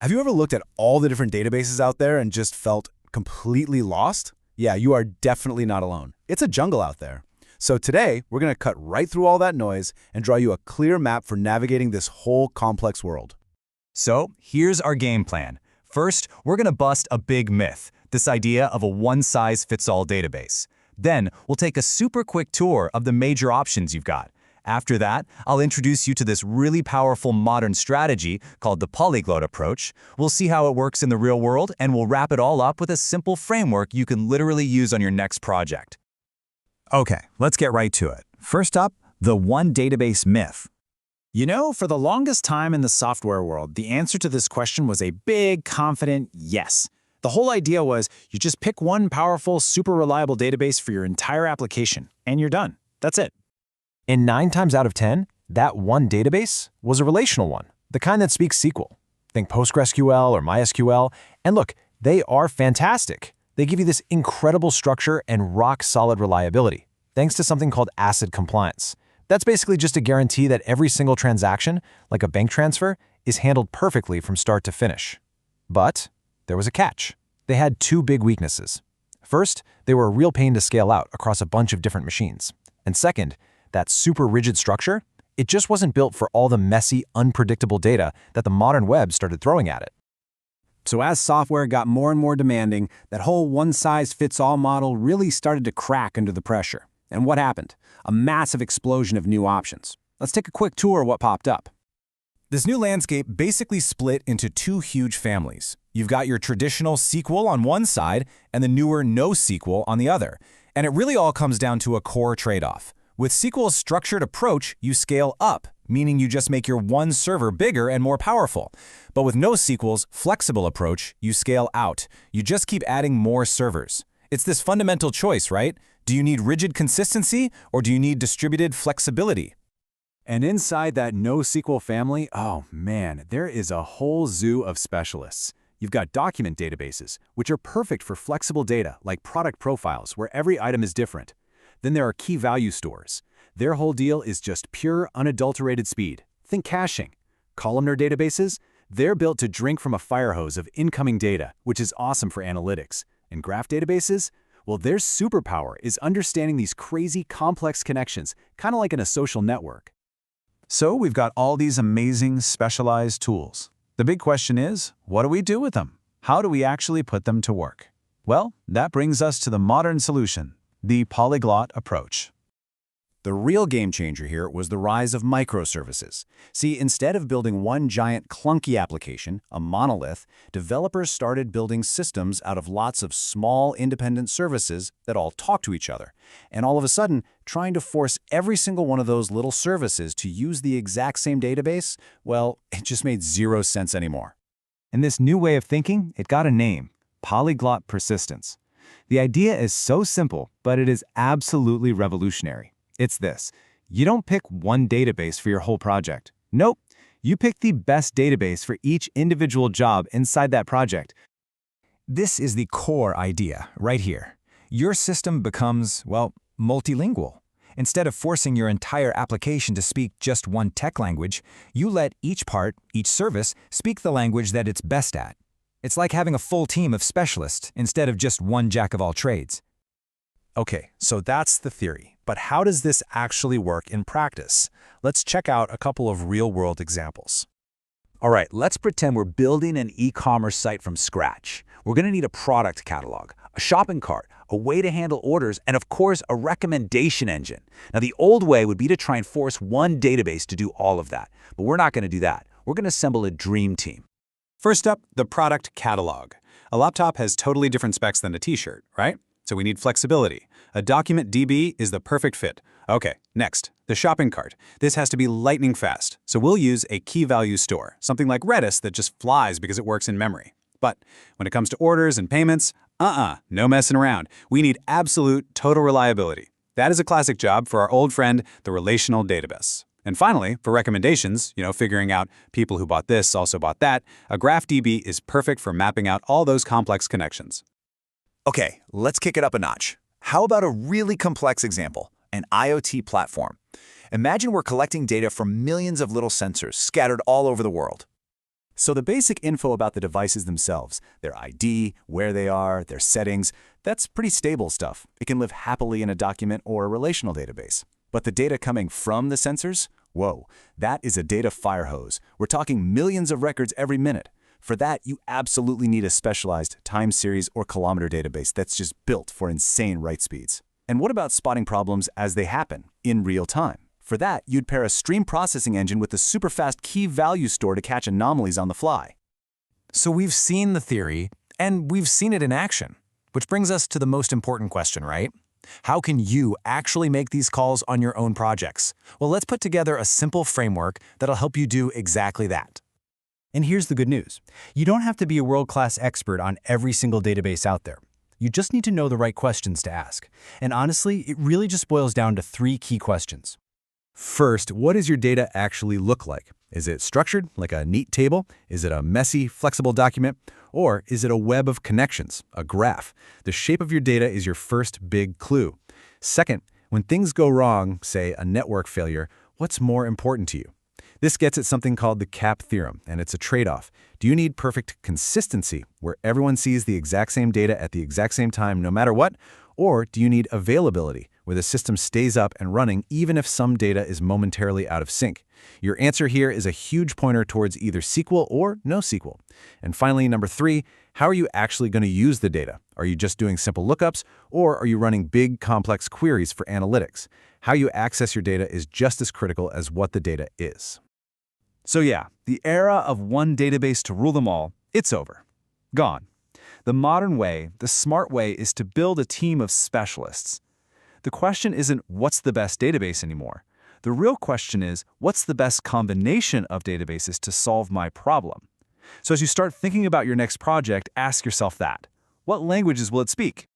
Have you ever looked at all the different databases out there and just felt completely lost? Yeah, you are definitely not alone. It's a jungle out there. So today, we're going to cut right through all that noise and draw you a clear map for navigating this whole complex world. So here's our game plan. First, we're going to bust a big myth, this idea of a one-size-fits-all database. Then, we'll take a super quick tour of the major options you've got. After that, I'll introduce you to this really powerful modern strategy called the polyglot approach. We'll see how it works in the real world, and we'll wrap it all up with a simple framework you can literally use on your next project. Okay, let's get right to it. First up, the one database myth. You know, for the longest time in the software world, the answer to this question was a big, confident yes. The whole idea was you just pick one powerful, super reliable database for your entire application, and you're done. That's it. And 9 times out of 10, that one database was a relational one, the kind that speaks SQL. Think PostgreSQL or MySQL, and look, they are fantastic. They give you this incredible structure and rock-solid reliability, thanks to something called ACID compliance. That's basically just a guarantee that every single transaction, like a bank transfer, is handled perfectly from start to finish. But there was a catch. They had 2 big weaknesses. First, they were a real pain to scale out across a bunch of different machines. And second, that super rigid structure, it just wasn't built for all the messy, unpredictable data that the modern web started throwing at it. So as software got more and more demanding, that whole one-size-fits-all model really started to crack under the pressure. And what happened? A massive explosion of new options. Let's take a quick tour of what popped up. This new landscape basically split into 2 huge families. You've got your traditional SQL on one side and the newer NoSQL on the other. And it really all comes down to a core trade-off. With SQL's structured approach, you scale up, meaning you just make your one server bigger and more powerful. But with NoSQL's flexible approach, you scale out. You just keep adding more servers. It's this fundamental choice, right? Do you need rigid consistency or do you need distributed flexibility? And inside that NoSQL family, oh man, there is a whole zoo of specialists. You've got document databases, which are perfect for flexible data like product profiles where every item is different. Then there are key value stores. Their whole deal is just pure, unadulterated speed. Think caching. Columnar databases? They're built to drink from a fire hose of incoming data, which is awesome for analytics. And graph databases? Well, their superpower is understanding these crazy, complex connections, kind of like in a social network. So we've got all these amazing specialized tools. The big question is, what do we do with them? How do we actually put them to work? Well, that brings us to the modern solution, the polyglot approach. The real game changer here was the rise of microservices. See, instead of building one giant clunky application, a monolith, developers started building systems out of lots of small independent services that all talk to each other. And all of a sudden, trying to force every single one of those little services to use the exact same database, well, it just made 0 sense anymore. And this new way of thinking, it got a name, polyglot persistence. The idea is so simple, but it is absolutely revolutionary. It's this. You don't pick one database for your whole project. Nope. You pick the best database for each individual job inside that project. This is the core idea right here. Your system becomes, well, multilingual. Instead of forcing your entire application to speak just one tech language, you let each part, each service, speak the language that it's best at. It's like having a full team of specialists instead of just one jack of all trades. Okay, so that's the theory. But how does this actually work in practice? Let's check out a couple of real-world examples. All right, let's pretend we're building an e-commerce site from scratch. We're going to need a product catalog, a shopping cart, a way to handle orders, and of course, a recommendation engine. Now, the old way would be to try and force one database to do all of that. But we're not going to do that. We're going to assemble a dream team. First up, the product catalog. A laptop has totally different specs than a t-shirt, right? So we need flexibility. A document DB is the perfect fit. Okay, next, the shopping cart. This has to be lightning fast, so we'll use a key value store, something like Redis that just flies because it works in memory. But when it comes to orders and payments, no messing around. We need absolute total reliability. That is a classic job for our old friend, the relational database. And finally, for recommendations, figuring out people who bought this also bought that, a graph DB is perfect for mapping out all those complex connections. Okay, let's kick it up a notch. How about a really complex example, an IoT platform? Imagine we're collecting data from millions of little sensors scattered all over the world. So the basic info about the devices themselves, their ID, where they are, their settings, that's pretty stable stuff. It can live happily in a document or a relational database. But the data coming from the sensors? Whoa, that is a data fire hose. We're talking millions of records every minute. For that, you absolutely need a specialized time series or kilometer database that's just built for insane write speeds. And what about spotting problems as they happen, in real time? For that, you'd pair a stream processing engine with a super-fast key value store to catch anomalies on the fly. So we've seen the theory, and we've seen it in action. Which brings us to the most important question, right? How can you actually make these calls on your own projects? Well, let's put together a simple framework that'll help you do exactly that. And here's the good news. You don't have to be a world-class expert on every single database out there. You just need to know the right questions to ask. And honestly, it really just boils down to 3 key questions. First, what does your data actually look like? Is it structured, like a neat table? Is it a messy, flexible document? Or is it a web of connections, a graph? The shape of your data is your first big clue. Second, when things go wrong, say a network failure, what's more important to you? This gets at something called the CAP theorem, and it's a trade-off. Do you need perfect consistency, where everyone sees the exact same data at the exact same time no matter what? Or do you need availability, where the system stays up and running even if some data is momentarily out of sync? Your answer here is a huge pointer towards either SQL or NoSQL. And finally, number 3, how are you actually going to use the data? Are you just doing simple lookups, or are you running big, complex queries for analytics? How you access your data is just as critical as what the data is. So yeah, the era of one database to rule them all, it's over. Gone. The modern way, the smart way, is to build a team of specialists. The question isn't what's the best database anymore. The real question is what's the best combination of databases to solve my problem? So as you start thinking about your next project, ask yourself that. What languages will it speak?